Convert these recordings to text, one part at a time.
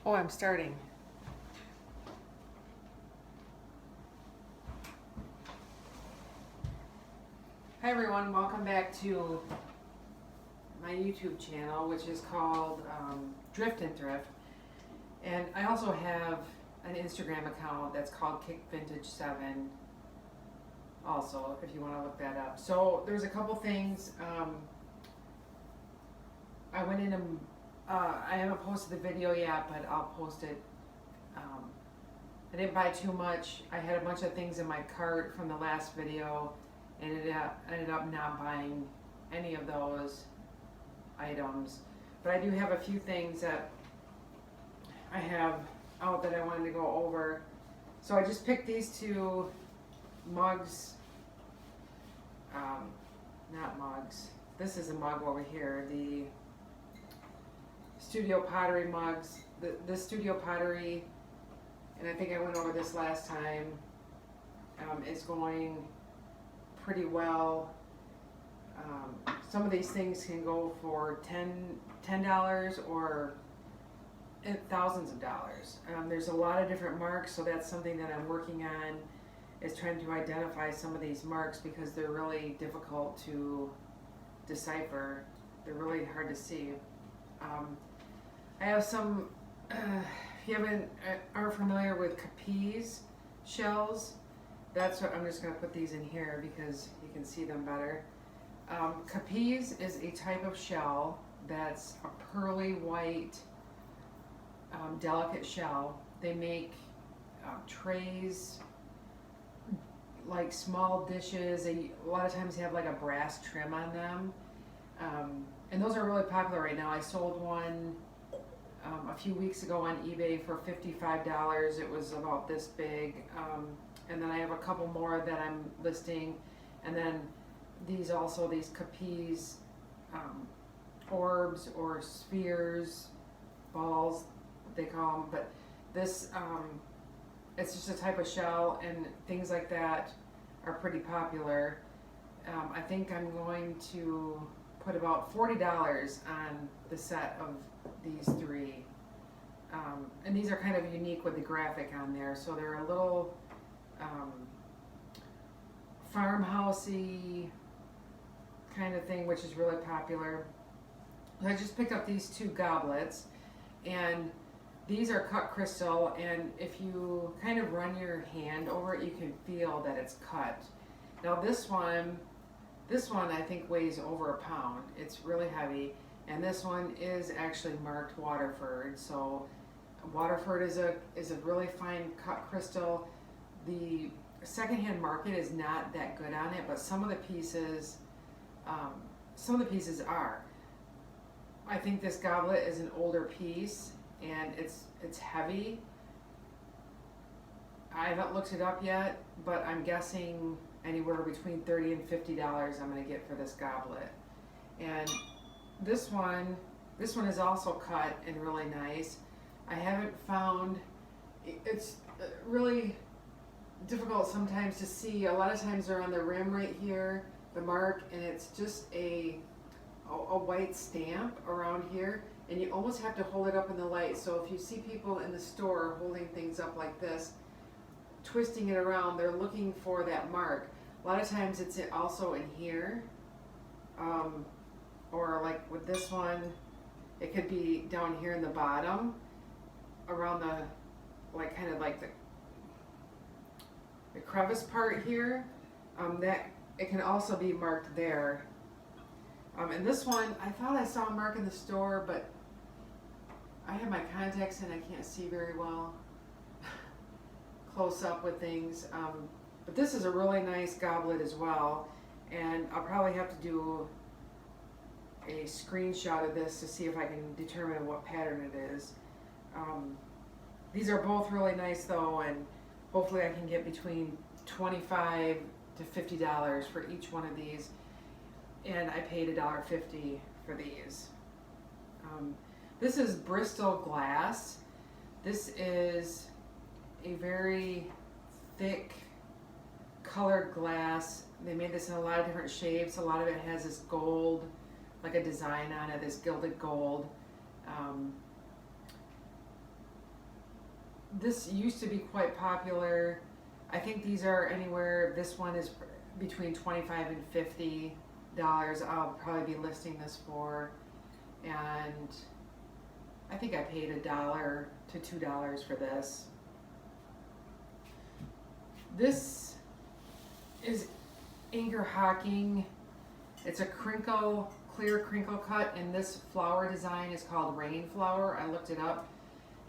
Oh, I'm starting. Hi everyone, welcome back to my YouTube channel, which is called Drift and Thrift. And I also have an Instagram account that's called KickVintage7 also, if you want to look that up. So there's a couple things. I went in and I haven't posted the video yet, but I'll post it. I didn't buy too much. I had a bunch of things in my cart from the last video and ended up not buying any of those items. But I do have a few things that I have out that I wanted to go over. So I just picked these two mugs. Not mugs. This is a mug over here. The Studio Pottery mugs. The Studio Pottery, and I think I went over this last time, is going pretty well. Some of these things can go for $10 or thousands of dollars. There's a lot of different marks, so that's something that I'm working on, is trying to identify some of these marks because they're really difficult to decipher. They're really hard to see. I have some, if you aren't familiar with Capiz shells, that's what I'm just going to put these in here because you can see them better. Capiz is a type of shell that's a pearly white, delicate shell. They make trays, like small dishes. They a lot of times have like a brass trim on them, and those are really popular right now. I sold one a few weeks ago on eBay for $55. It was about this big, and then I have a couple more that I'm listing, and then these Capiz orbs or spheres, balls, they call them. But this, it's just a type of shell, and things like that are pretty popular. I think I'm going to put about $40 on the set of these three. And these are kind of unique with the graphic on there, so they're a little farmhousey kind of thing, which is really popular. So I just picked up these two goblets, and these are cut crystal, and if you kind of run your hand over it, you can feel that it's cut. Now this one I think weighs over a pound. It's really heavy, and this one is actually marked Waterford. So Waterford is a really fine cut crystal. The secondhand market is not that good on it, but some of the pieces are. I think this goblet is an older piece, and it's heavy. I haven't looked it up yet, but I'm guessing anywhere between $30 and $50 I'm going to get for this goblet. And this one is also cut and really nice. I haven't found, it's really difficult sometimes to see. A lot of times they're on the rim right here, the mark, and it's just a white stamp around here, and you almost have to hold it up in the light. So if you see people in the store holding things up like this, twisting it around, they're looking for that mark. A lot of times it's also in here, or like with this one, it could be down here in the bottom, around the, like kind of like the crevice part here. That it can also be marked there. And this one, I thought I saw a mark in the store, but I have my contacts in, I can't see very well close up with things. But this is a really nice goblet as well, and I'll probably have to do a screenshot of this to see if I can determine what pattern it is. These are both really nice though, and hopefully I can get between $25 to $50 for each one of these, and I paid $1.50 for these. This is Bristol glass. This is a very thick colored glass. They made this in a lot of different shapes. A lot of it has this gold, like a design on it, this gilded gold. this used to be quite popular. I think these are anywhere, this one is between $25 and $50. I'll probably be listing this for, and I think I paid $1 to $2 for this. This is Anchor Hocking. It's a clear crinkle cut, and this flower design is called Rain Flower. I looked it up,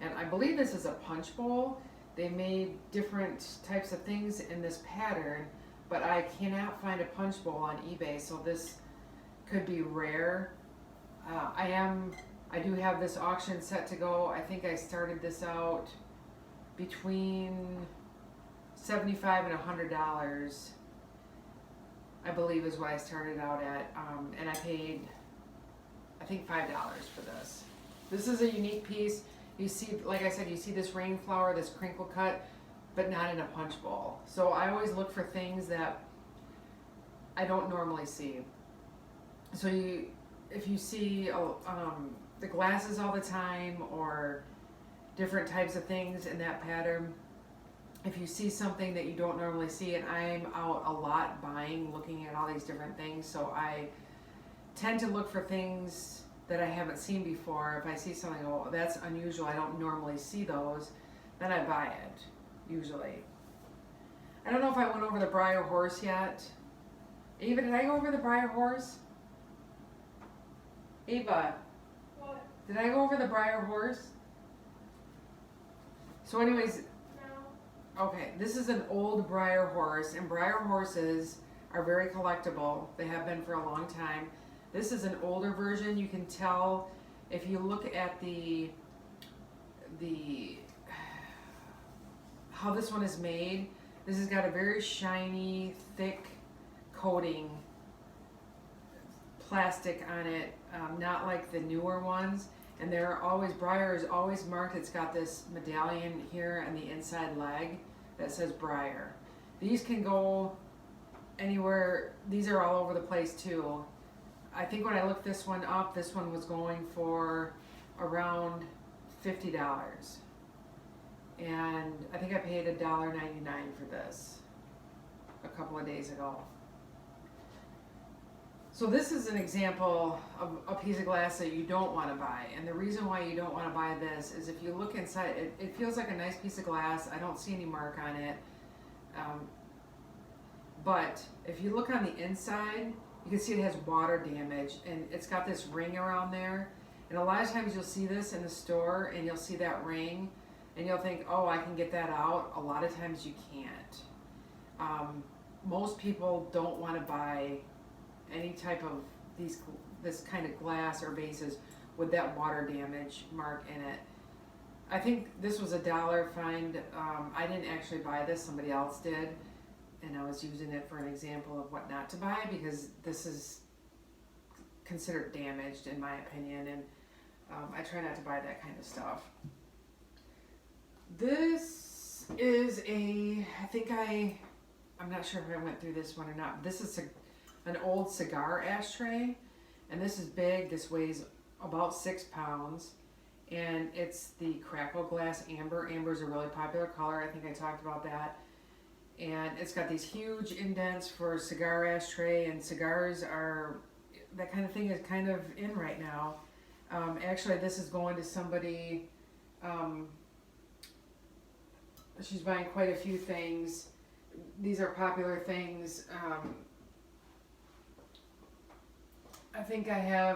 and I believe this is a punch bowl. They made different types of things in this pattern, but I cannot find a punch bowl on eBay, so this could be rare. I do have this auction set to go. I think I started this out between $75 and $100, I believe is what I started out at, and I paid, I think, $5 for this. This is a unique piece. You see, like I said, you see this rain flower, this crinkle cut, but not in a punch bowl. So I always look for things that I don't normally see. So if you see the glasses all the time, or different types of things in that pattern, if you see something that you don't normally see, and I'm out a lot buying, looking at all these different things, so I tend to look for things that I haven't seen before. If I see something, oh, that's unusual, I don't normally see those, then I buy it, usually. I don't know if I went over the Briar Horse yet. Ava, did I go over the Briar Horse? Ava, What? did I go over the Briar Horse? So anyways, No. okay, this is an old Briar Horse, and Briar Horses are very collectible. They have been for a long time. This is an older version. You can tell if you look at the how this one is made. This has got a very shiny, thick coating, plastic on it, not like the newer ones. And they're always, Briar is always marked. It's got this medallion here on the inside leg that says Briar. These can go anywhere. These are all over the place too. I think when I looked this one up, this one was going for around $50. And I think I paid $1.99 for this a couple of days ago. So this is an example of a piece of glass that you don't want to buy. And the reason why you don't want to buy this is if you look inside, it feels like a nice piece of glass. I don't see any mark on it. But if you look on the inside, you can see it has water damage, and it's got this ring around there. And a lot of times you'll see this in the store, and you'll see that ring, and you'll think, oh, I can get that out. A lot of times you can't. Most people don't want to buy any type of this kind of glass or vases with that water damage mark in it. I think this was $1 find. I didn't actually buy this, somebody else did, and I was using it for an example of what not to buy, because this is considered damaged in my opinion, and I try not to buy that kind of stuff. This is I'm not sure if I went through this one or not. This is an old cigar ashtray, and this is big. This weighs about 6 pounds, and it's the crackle glass amber. Amber is a really popular color. I think I talked about that. And it's got these huge indents for a cigar ashtray, and cigars are, that kind of thing is kind of in right now. Actually, this is going to somebody, she's buying quite a few things. These are popular things. I think I'm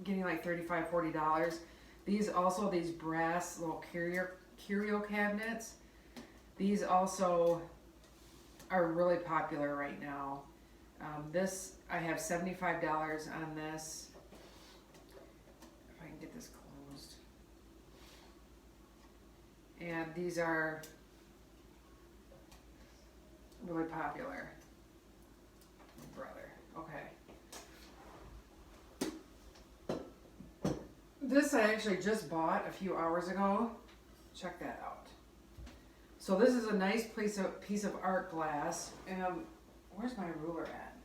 getting like $35, $40. These brass little curio cabinets. These also are really popular right now. This, I have $75 on this. If I can get this closed. And these are really popular. Brother, okay. This I actually just bought a few hours ago. Check that out. So this is a nice piece of art glass. Where's my ruler at?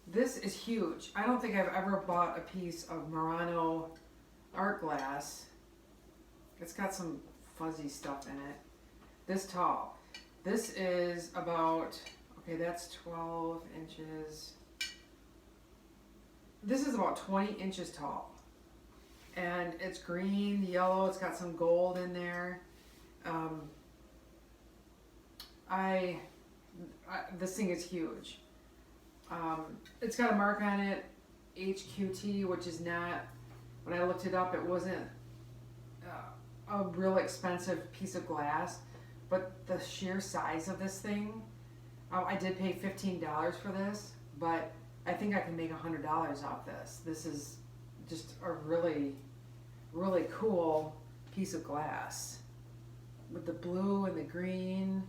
This is huge. I don't think I've ever bought a piece of Murano art glass It's got some fuzzy stuff in it. This tall. This is about, okay, that's 12 inches. This is about 20 inches tall. And it's green, yellow, it's got some gold in there. This thing is huge. It's got a mark on it, HQT, which is not, when I looked it up, it wasn't a real expensive piece of glass, but the sheer size of this thing, I did pay $15 for this, but I think I can make $100 off this. This is just a really, really cool piece of glass with the blue and the green.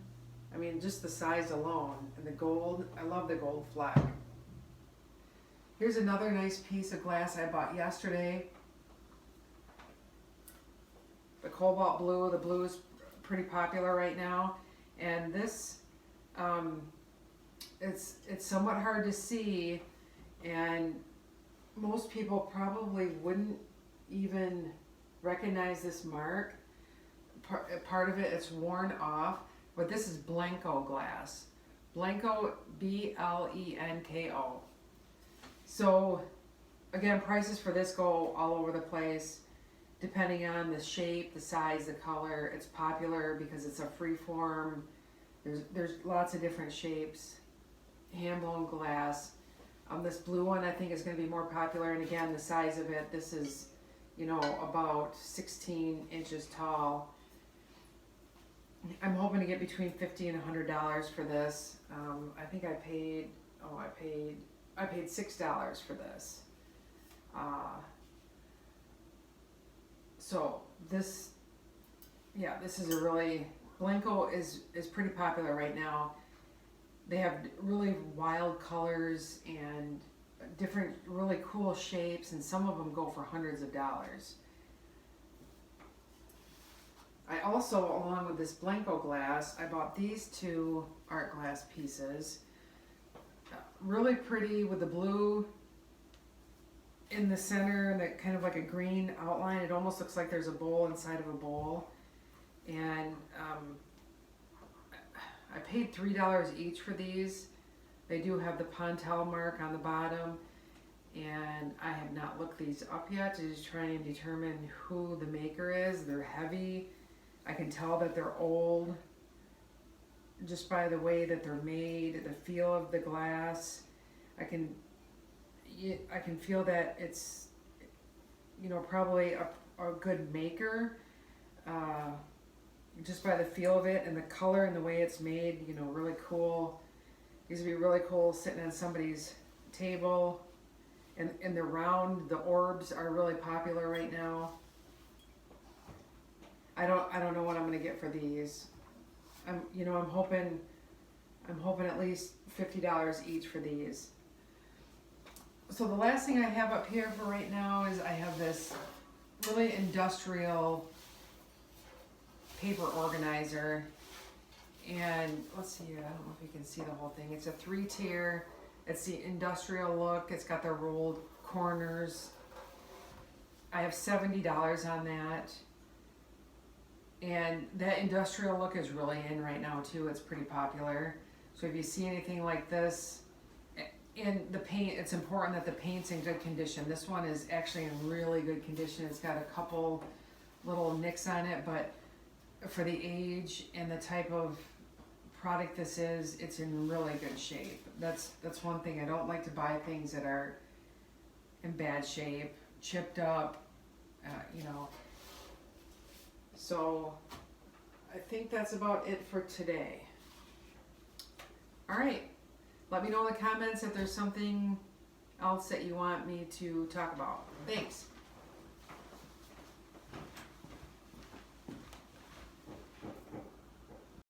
I mean, just the size alone, and the gold. I love the gold flag. Here's another nice piece of glass I bought yesterday. The cobalt blue. The blue is pretty popular right now, and this, it's somewhat hard to see, and most people probably wouldn't even recognize this mark. Part of it, it's worn off, but this is Blenko glass. Blenko, Blenko. So again, prices for this go all over the place depending on the shape, the size, the color. It's popular because it's a free form. There's lots of different shapes. Hand blown glass. This blue one I think is going to be more popular, and again, the size of it, this is, you know, about 16 inches tall. I'm hoping to get between $50 and $100 for this. I think I paid $6 for this. So this is a really, Blenko is pretty popular right now. They have really wild colors and different really cool shapes, and some of them go for hundreds of dollars. I also, along with this Blenko glass, I bought these two art glass pieces. Really pretty with the blue in the center and that kind of like a green outline. It almost looks like there's a bowl inside of a bowl. And I paid $3 each for these. They do have the Pontel mark on the bottom, and I have not looked these up yet to just try and determine who the maker is. They're heavy. I can tell that they're old just by the way that they're made, the feel of the glass. I can feel that it's, you know, probably a good maker, just by the feel of it and the color and the way it's made. You know, really cool. These would be really cool sitting on somebody's table. And they're round. The orbs are really popular right now. I don't know what I'm gonna get for these. I'm hoping at least $50 each for these. So the last thing I have up here for right now is I have this really industrial paper organizer. And let's see, I don't know if you can see the whole thing. It's a 3-tier. It's the industrial look. It's got the rolled corners. I have $70 on that. And that industrial look is really in right now too. It's pretty popular. So if you see anything like this, and the paint, it's important that the paint's in good condition. This one is actually in really good condition. It's got a couple little nicks on it, but for the age and the type of product this is, it's in really good shape. That's one thing. I don't like to buy things that are in bad shape, chipped up, you know. So I think that's about it for today. All right. Let me know in the comments if there's something else that you want me to talk about. Thanks.